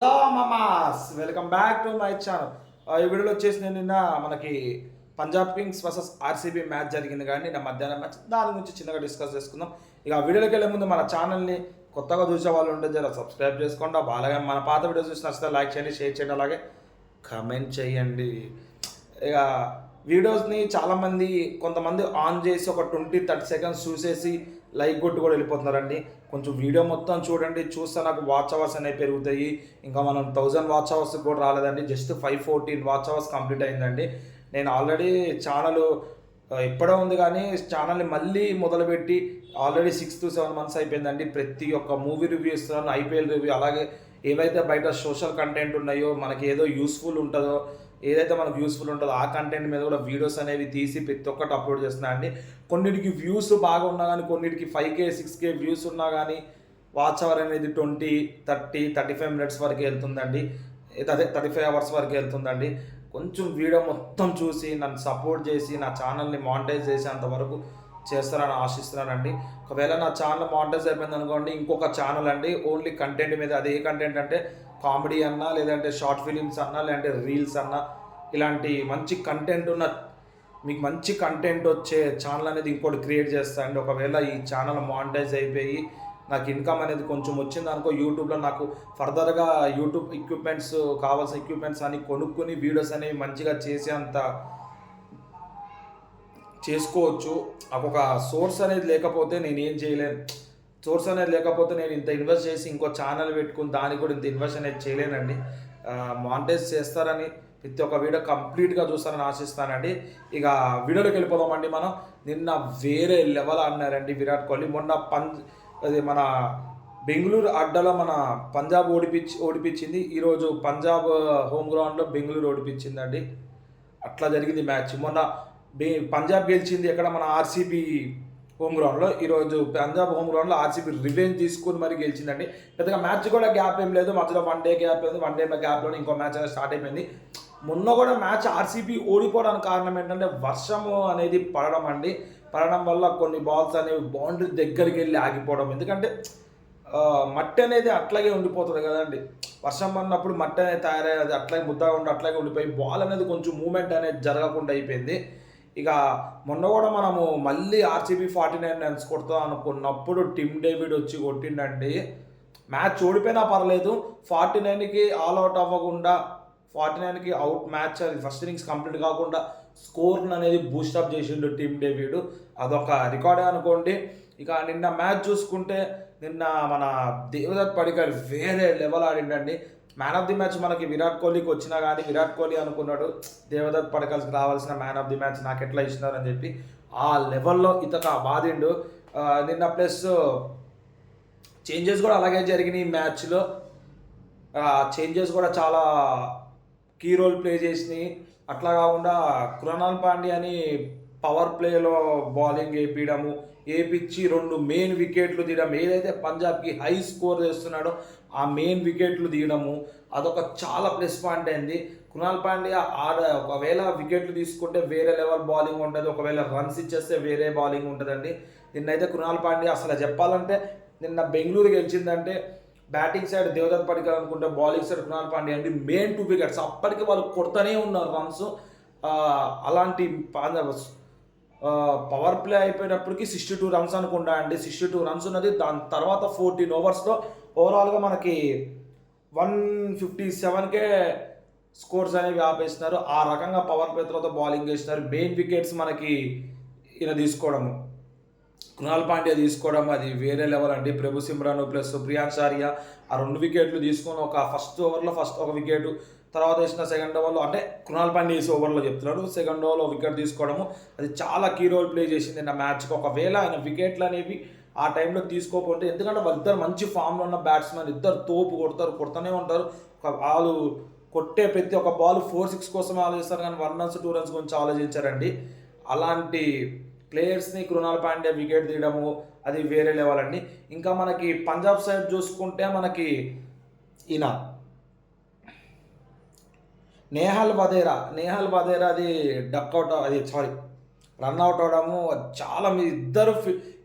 Hello మామాస్, welcome back to my channel. ఈ వీడియోలో వచ్చేసి నేను నిన్న మనకి Punjab kings versus RCB match జరిగింది కానీ నిన్న మధ్యాహ్నం మ్యాచ్, దాని గురించి చిన్నగా డిస్కస్ చేసుకుందాం. ఇక ఆ వీడియోలోకి వెళ్ళే ముందు మన ఛానల్ని కొత్తగా చూసే వాళ్ళు ఉంటే జర సబ్స్క్రైబ్ చేసుకోండి. అలాగే మన పాత వీడియోస్ చూసి నచ్చితే లైక్ చేయండి, షేర్ చేయండి, అలాగే కమెంట్ చేయండి. ఇక వీడియోస్ని చాలామంది కొంతమంది ఆన్ చేసి ఒక 20-30 సెకండ్స్ చూసేసి లైక్ కొట్టి కూడా వెళ్ళిపోతున్నారండి. కొంచెం వీడియో మొత్తం చూడండి, చూస్తే నాకు వాచ్ అవర్స్ అనేవి పెరుగుతాయి. ఇంకా మనం 1000 వాచ్ అవర్స్ కూడా రాలేదండి, జస్ట్ 514 వాచ్ అవర్స్ కంప్లీట్ అయిందండి. నేను ఆల్రెడీ ఛానల్ ఎప్పుడో ఉంది కానీ ఛానల్ని మళ్ళీ మొదలుపెట్టి ఆల్రెడీ 6 to 7 months అయిపోయిందండి. ప్రతి ఒక్క మూవీ రివ్యూ ఇస్తున్నాను, ఐపీఎల్ రివ్యూ, అలాగే ఏవైతే బయట సోషల్ కంటెంట్ ఉన్నాయో, మనకి ఏదో యూస్ఫుల్ ఉంటుందో, ఏదైతే మనకు యూస్ఫుల్ ఉంటుందో ఆ కంటెంట్ మీద కూడా వీడియోస్ అనేవి తీసి ప్రతి ఒక్కటి అప్లోడ్ చేస్తున్నా అండి. కొన్నిటికి వ్యూస్ బాగా ఉన్నా కానీ, కొన్నిటికి 5K 6K వ్యూస్ ఉన్నా కానీ వాచ్ అవర్ అనేది 20, 30, 35 మినిట్స్ వరకు వెళ్తుందండి. అదే 35 అవర్స్ వరకు వెళ్తుందండి. కొంచెం వీడియో మొత్తం చూసి నన్ను సపోర్ట్ చేసి నా ఛానల్ని మానిటైజ్ చేసేంత వరకు చేస్తారని ఆశిస్తున్నానండి. ఒకవేళ నా ఛానల్ మానిటైజ్ అయిపోయింది అనుకోండి, ఇంకొక ఛానల్ అండి ఓన్లీ కంటెంట్ మీద. అది ఏ కంటెంట్ అంటే కామెడీ అన్నా, లేదంటే షార్ట్ ఫిలిమ్స్ అన్నా, లేదంటే రీల్స్ అన్నా, ఇలాంటి మంచి కంటెంట్ ఉన్న, మీకు మంచి కంటెంట్ వచ్చే ఛానల్ అనేది ఇంకోటి క్రియేట్ చేస్తా అండి. ఒకవేళ ఈ ఛానల్ మానిటైజ్ అయిపోయి నాకు ఇన్కమ్ అనేది కొంచెం వచ్చింది అనుకో, యూట్యూబ్లో నాకు ఫర్దర్గా యూట్యూబ్ ఎక్విప్మెంట్స్, కావాల్సిన ఎక్విప్మెంట్స్ అని కొనుక్కొని వీడియోస్ అనేవి మంచిగా చేసేంత చేసుకోవచ్చు. నాకు ఒక సోర్స్ అనేది లేకపోతే నేను ఏం చేయలేను. సోర్స్ అనేది లేకపోతే నేను ఇంత ఇన్వెస్ట్ చేసి ఇంకో ఛానల్ పెట్టుకుని దానికి కూడా ఇంత ఇన్వెస్ట్ అనేది చేయలేనండి. మానిటైజ్ చేస్తారని ప్రతి ఒక్క వీడియో కంప్లీట్గా చూస్తారని ఆశిస్తానండి. ఇక వీడియోలోకి వెళ్ళిపోదామండి. మనం నిన్న వేరే లెవెల్ అన్నారండి విరాట్ కోహ్లీ. మొన్న అది మన బెంగళూరు అడ్డలో మన పంజాబ్ ఓడిపించింది. ఈరోజు పంజాబ్ హోమ్ గ్రౌండ్లో బెంగళూరు ఓడిపించిందండి. అట్లా జరిగింది మ్యాచ్. మొన్న పంజాబ్ గెలిచింది ఎక్కడ, మన ఆర్సీబీ హోమ్ గ్రౌండ్లో. ఈరోజు పంజాబ్ హోమ్ గ్రౌండ్లో ఆర్సీబీ రివెంజ్ తీసుకుని మరి గెలిచిందండి. పెద్దగా మ్యాచ్ కూడా గ్యాప్ ఏం లేదు, మధ్యలో 1 day గ్యాప్ ఉంది. 1 day గ్యాప్లోనే ఇంకో మ్యాచ్ అనేది స్టార్ట్ అయిపోయింది. మొన్న కూడా మ్యాచ్ ఆర్సీబీ ఓడిపోవడానికి కారణం ఏంటంటే వర్షము అనేది పడడం వల్ల కొన్ని బాల్స్ అనేవి బౌండరీ దగ్గరికి వెళ్ళి ఆగిపోవడం. ఎందుకంటే మట్టి అనేది అట్లాగే ఉండిపోతుంది కదండి. వర్షం పడినప్పుడు మట్టి అనేది తయారయ్యి అది అట్లాగే ముద్దగా ఉండి అట్లాగే ఉండిపోయి బాల్ అనేది కొంచెం మూమెంట్ అనేది జరగకుండా అయిపోయింది. ఇక మొన్న కూడా మనము మళ్ళీ ఆర్సీబీ 49 రన్స్ కొడతాం అనుకున్నప్పుడు టిమ్ డేవిడ్ వచ్చి కొట్టిండండి. మ్యాచ్ ఓడిపోయినా పర్లేదు, 49కి ఆల్ అవుట్ అవ్వకుండా, 49కి అవుట్ మ్యాచ్ అది ఫస్ట్ ఇన్నింగ్స్ కంప్లీట్ కాకుండా స్కోర్ని అనేది బూస్టప్ చేసిండు టిమ్ డేవిడ్. అదొక రికార్డే అనుకోండి. ఇక నిన్న మ్యాచ్ చూసుకుంటే నిన్న మన దేవదత్ పడికల్ వేరే లెవెల్ ఆడిండండి. మ్యాన్ ఆఫ్ ది మ్యాచ్ మనకి విరాట్ కోహ్లీకి వచ్చినా కానీ విరాట్ కోహ్లీ అనుకున్నాడు దేవదత్ పడికల్కి రావాల్సిన మ్యాన్ ఆఫ్ ది మ్యాచ్ నాకు ఎట్లా ఇచ్చినారని చెప్పి ఆ లెవెల్లో ఇతక బాధిండు నిన్న. ప్లస్ చేంజెస్ కూడా అలాగే జరిగినాయి ఈ మ్యాచ్లో. చేంజెస్ కూడా చాలా కీ రోల్ ప్లే చేసినాయి. అట్లా కాకుండా కృణాల్ పాండ్యా అని పవర్ ప్లేలో బౌలింగ్ వేయించి 2 మెయిన్ వికెట్లు తీయడం, ఏదైతే పంజాబ్కి హై స్కోర్ చేస్తున్నాడో ఆ మెయిన్ వికెట్లు తీయడము, అదొక చాలా ప్లస్ పాయింట్ అయింది. కృణాల్ పాండ్యా ఒకవేళ వికెట్లు తీసుకుంటే వేరే లెవెల్ బౌలింగ్ ఉంటుంది, ఒకవేళ రన్స్ ఇచ్చేస్తే వేరే బౌలింగ్ ఉంటుందండి. నిన్నైతే కృణాల్ పాండ్యా అసలు చెప్పాలంటే నిన్న బెంగళూరు గెలిచిందంటే బ్యాటింగ్ సైడ్ దేవదత్ పడికల్ అనుకుంటే బౌలింగ్ సైడ్ కృణాల్ పాండ్యా అండి. మెయిన్ 2 వికెట్స్ అప్పటికి వాళ్ళు కొడుతూనే ఉన్నారు రన్స్. అలాంటి పవర్ ప్లే అయిపోయినప్పటికీ 62 రన్స్ అనుకుంటా అండి. 62 రన్స్ ఉన్నది. దాని తర్వాత 14 ఓవర్స్లో ఓవరాల్గా మనకి 157కే స్కోర్స్ అనేవి ఆపేస్తున్నారు. ఆ రకంగా పవర్ ప్లే తర్వాత బౌలింగ్ చేస్తున్నారు. మెయిన్ వికెట్స్ మనకి ఈయన తీసుకోవడము, కృణాల్ పాండ్యా తీసుకోవడం అది వేరే లెవెల్ అండి. ప్రభు సిమ్రాన్ ప్లస్ ప్రియాంశ్ ఆర్యా ఆ 2 వికెట్లు తీసుకొని ఒక ఫస్ట్ ఓవర్లో ఒక వికెట్, తర్వాత వేసిన సెకండ్ ఓవర్లో, అంటే కృణాల్ పాండ్యా వేసే ఓవర్లో చెప్తున్నాడు, సెకండ్ ఓవర్లో వికెట్ తీసుకోవడము అది చాలా కీ రోల్ ప్లే చేసింది నా మ్యాచ్కి. ఒకవేళ ఆయన వికెట్లు అనేవి ఆ టైంలో తీసుకోకపోతే, ఎందుకంటే వాళ్ళిద్దరు మంచి ఫామ్లో ఉన్న బ్యాట్స్మెన్, ఇద్దరు తోపు కొడుతూనే ఉంటారు. వాళ్ళు కొట్టే ప్రతి ఒక్క బాల్ 4-6 కోసమే ఆలోచిస్తారు కానీ 1 runs 2 runs గురించి ఆలోచించారండి. అలాంటి ప్లేయర్స్ని కృణాల్ పాండ్యా వికెట్ తీయడము అది వేరే లెవెల్ అండి. ఇంకా మనకి పంజాబ్ సైడ్ చూసుకుంటే మనకి ఈయన నేహాల్ వదేరా అది డక్అవుట్, అది రన్అట్ అవడము చాలా.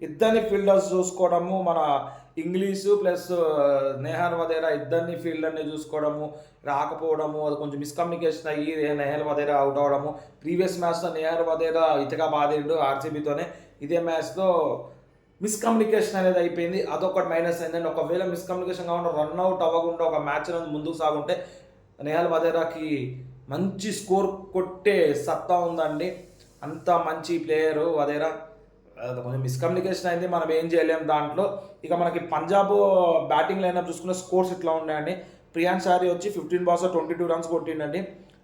ఇద్దరిని ఫీల్డర్స్ చూసుకోవడము, మన ఇంగ్లీషు ప్లస్ నేహాల్ వదేరా ఇద్దరిని ఫీల్డర్ని చూసుకోవడము రాకపోవడము, అది కొంచెం మిస్కమ్యూనికేషన్ అయ్యి నేహాల్ వదేరా అవుట్ అవ్వడము. ప్రీవియస్ మ్యాచ్లో నేహాల్ వదేరా ఇతగా బాధిండు ఆర్సీబీతోనే. ఇదే మ్యాచ్లో మిస్కమ్యూనికేషన్ అనేది అయిపోయింది, అదొకటి మైనస్ అయిందండి. ఒకవేళ మిస్కమ్యూనికేషన్ కాకుండా రన్అట్ అవ్వకుండా ఒక మ్యాచ్ అనేది ముందుకు సాగుంటే నేహాల్ వదేరాకి మంచి స్కోర్ కొట్టే సత్తా ఉందండి. అంత మంచి ప్లేయరు వదేరా. కొంచెం మిస్కమ్యూనికేషన్ అయింది, మనం ఏం చేయలేం దాంట్లో. ఇక మనకి పంజాబ్ బ్యాటింగ్ లైనప్ చూసుకున్న స్కోర్స్ ఇట్లా ఉన్నాయండి. ప్రియాన్ షారీ వచ్చి 15 balls 22 runs కొట్టిండండి.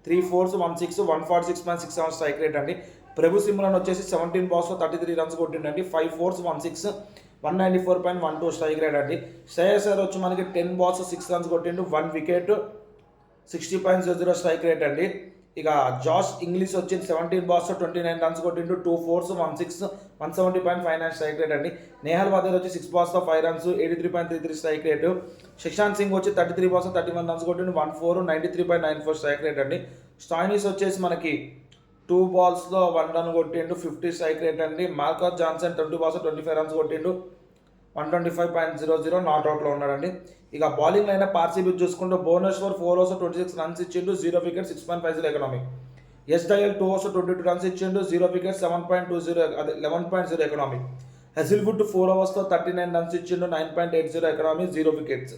3 4s 1 6 146.67 strike rate అండి. ప్రభు సిమ్రన్ వచ్చేసి 17 balls 33 runs కొట్టిండండి. 5 4s 1 6 194.12 strike rate అండి. శ్రేయస్ అయ్యర్ వచ్చి మనకి 10 balls 6 runs కొట్టిండు, 1 wicket 60.00 స్ట్రైక్ రేట్ అండి. ఇక జాష్ ఇంగ్లీష్ వచ్చి 17 balls 29 runs కొట్టిండు, 2 4s 1 6 170.59 స్ట్రైక్ రేట్ అండి. నేహాల్ వదేరా వచ్చి 6 balls 5 runs 83.33 strike rate. Shashant Singh వచ్చి 33 balls 31 runs కొట్టిండు, 1 4 93.94 స్ట్రైక్ రేట్ అండి. స్టాయినిస్ వచ్చేసి మనకి 2 balls 1 run కొట్టిండు, 50 స్ట్రైక్ రేట్ అండి. మార్కస్ జాన్సన్ 20 balls 25 runs కొట్టిండు, 125.00 నాట్అవుట్లో ఉన్నాడండి. ఇక బౌలింగ్ లైనప్ ఆర్సీబీ చూసుకుంటే భువనేశ్వర్ 4 overs 26 runs ఇచ్చిండు, 0 wicket 6.50 economy. Yash Dayal 2 overs 22 runs ఇచ్చిండు, 0 wicket 11.0 economy. Hazlewood 4 overs 39 runs ఇచ్చిండు, 9.80 economy, 0 wickets.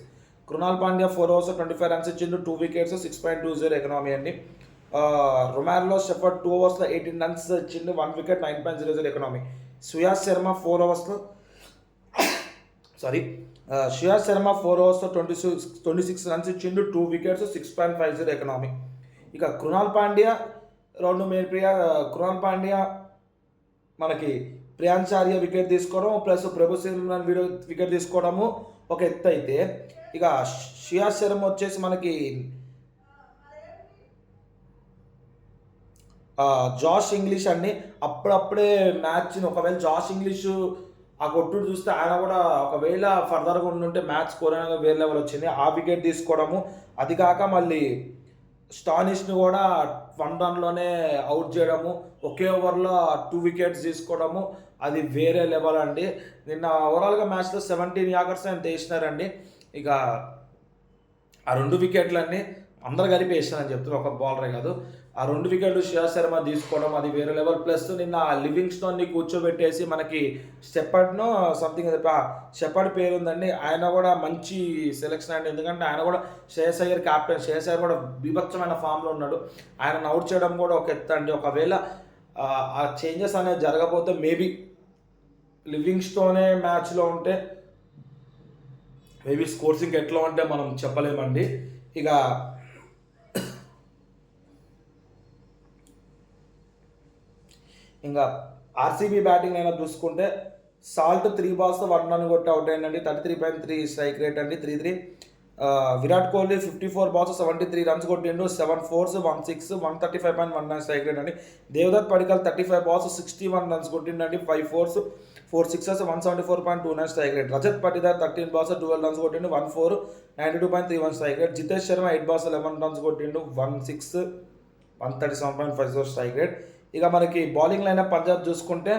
Krunal Pandya 4 overs 25 runs ఇచ్చిండు, 2 wickets 6.20 ఎకనామీ అండి. రొమారో షెఫర్డ్ 2 overs 18 runs ఇచ్చిండు, 1 wicket 9.00 economy. Suyash Sharma 4 overs 26 runs ఇచ్చిండు, 2 wickets 6.50 ఎకనామీ. ఇక కృణాల్ పాండ్యా కృణాల్ పాండ్యా మనకి ప్రియాంచార్య వికెట్ తీసుకోవడం ప్లస్ ప్రభు సిమ్రన్ వికెట్ తీసుకోవడము ఒక ఎత్తు అయితే, ఇక శ్రేయస్ శర్మ వచ్చేసి మనకి జాష్ ఇంగ్లీష్ అండి. అప్పుడప్పుడే మ్యాచ్ని ఒకవేళ జాష్ ఇంగ్లీషు ఆ కొట్టుడు చూస్తే ఆయన కూడా ఒకవేళ ఫర్దర్గా ఉండుంటే మ్యాచ్ స్కోర్ అనేది వేరే లెవెల్ వచ్చింది. ఆ వికెట్ తీసుకోవడము, అది కాక మళ్ళీ స్టానిష్ని కూడా 1 runలోనే అవుట్ చేయడము, ఒకే ఓవర్లో 2 wickets తీసుకోవడము, అది వేరే లెవెల్ అండి. నిన్న ఓవరాల్గా మ్యాచ్లో 17 యార్కర్స్ ఆయన వేసినారండి. ఇక ఆ 2 వికెట్లన్నీ అందరు కలిపి వేసినారని చెప్తున్నారు, ఒక బౌలరే కాదు. ఆ 2 వికెట్లు శ్రేయస్ శర్మ తీసుకోవడం అది వేరే లెవెల్. ప్లస్ నిన్న లివింగ్స్టోన్ని కూర్చోబెట్టేసి మనకి షెపర్డ్ను సంథింగ్ షెపర్డ్ పేరు ఉందండి, ఆయన కూడా మంచి సెలెక్షన్ అండి. ఎందుకంటే ఆయన కూడా శ్రేయస్ అయ్యర్ క్యాప్టెన్, శ్రేయస్ అయ్యర్ కూడా బీభత్సమైన ఫామ్లో ఉన్నాడు. ఆయన అవుట్ చేయడం కూడా ఒక ఎత్తు అండి. ఒకవేళ ఆ చేంజెస్ అనేది జరగకపోతే మేబీ లివింగ్స్టోనే మ్యాచ్లో ఉంటే మేబీ స్కోర్స్ ఇంకా ఎట్లా ఉంటే మనం చెప్పలేమండి. ఇక ఇంకా ఆర్సీబీ బ్యాటింగ్ అయినా చూసుకుంటే సాల్ట్ 3 balls 1 run కొట్టి అవుట్ అయ్యిందండి, 33.3 స్ట్రైక్ రేట్ అండి, 3-3. విరాట్ కోహ్లీ 54 balls 73 runs కొట్టిండు, 7 4s 1 6 135.19 స్ట్రైక్ రేట్ అండి. Devdutt Padikkal 35 balls 61 runs కొట్టిండండి, 5 4s 4 6s 174.29 strike rate. Rajat Patidar 13 balls 12 runs కొట్టిండు, 1 4 92.31 strike rate. Jitesh Sharma 8 balls 11 runs కొట్టిండు, 1 6 137.50 స్ట్రైక్ రేట్. ఇక మనకి బౌలింగ్ లైనప్ పంజాబ్ చూసుకుంటే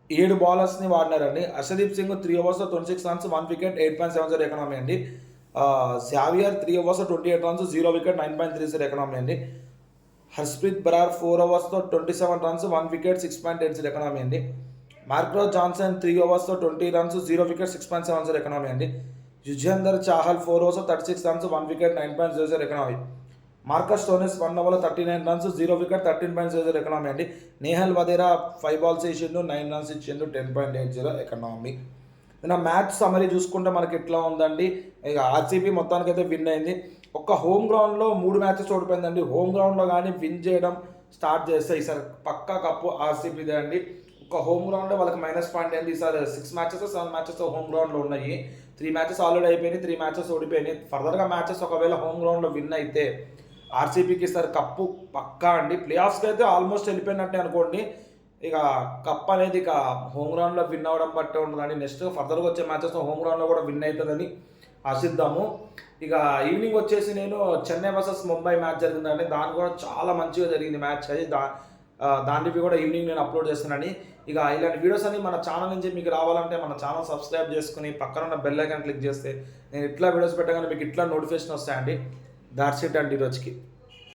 7 bowlersని వాడినారండి. Harshdeep Singh 3 overs 26 runs 1 wicket 8.70 economy అండి. Xavier 3 overs 28 runs 0 wicket 9.30 economy అండి. Harpreet Brar 4 overs 27 runs 1 wicket 6.80 economy అండి. Marco Jansen 3 overs 20 runs 0 wicket 6.70 economy అండి. Yuzvendra Chahal 4 overs 36 runs 1 wicket 9.00 economy. Marcus Stoinis 1 over 39 runs 0 wicket 13.00 economy అండి. Nehal Wadhera 5 balls ఇచ్చిండు, 9 runs ఇచ్చిండు, 10.80 economy. నిన్న match summary చూసుకుంటే మనకి ఎట్లా ఉందండి. ఇక ఆర్సీబీ మొత్తానికైతే విన్ అయింది. ఒక్క హోమ్ గ్రౌండ్లో 3 matches ఓడిపోయిందండి. హోమ్ గ్రౌండ్లో కానీ విన్ చేయడం స్టార్ట్ చేస్తే ఈసారి పక్కా కప్పు ఆర్సీబీదే అండి. ఒక హోమ్ గ్రౌండ్లో వాళ్ళకి -point అయింది. ఈసారి 6 matches 7 matches హోమ్ గ్రౌండ్లో ఉన్నాయి. 3 matches ఆల్రెడీ అయిపోయినాయి, 3 matches ఓడిపోయినాయి. ఫర్దర్గా మ్యాచెస్ ఒకవేళ హోమ్ గ్రౌండ్లో విన్ అయితే ఆర్సీబీకి ఈసారి కప్పు పక్కా అండి. ప్లే ఆఫ్స్కి అయితే ఆల్మోస్ట్ వెళ్ళిపోయినట్టే అనుకోండి. ఇక కప్ అనేది ఇక హోమ్ గ్రౌండ్లో విన్ అవ్వడం బట్టే ఉంటుందండి. నెక్స్ట్ ఫర్దర్గా వచ్చే మ్యాచెస్లో హోమ్ గ్రౌండ్లో కూడా విన్ అవుతుందని ఆశిద్దాము. ఇక ఈవినింగ్ వచ్చేసి నేను చెన్నై వర్సెస్ ముంబై మ్యాచ్ జరిగిందండి. దాని కూడా చాలా మంచిగా జరిగింది మ్యాచ్ అది. దానికి కూడా ఈవినింగ్ నేను అప్లోడ్ చేస్తున్నాను. ఇక ఇలాంటి వీడియోస్ అన్ని మన ఛానల్ నుంచి మీకు రావాలంటే మన ఛానల్ సబ్స్క్రైబ్ చేసుకుని పక్కన ఉన్న బెల్ ఐకాన్ క్లిక్ చేస్తే నేను ఇట్లా వీడియోస్ పెట్టగానే మీకు ఇట్లా నోటిఫికేషన్ వస్తాయండి. దాట్స్ ఇట్ అండి ఈరోజుకి.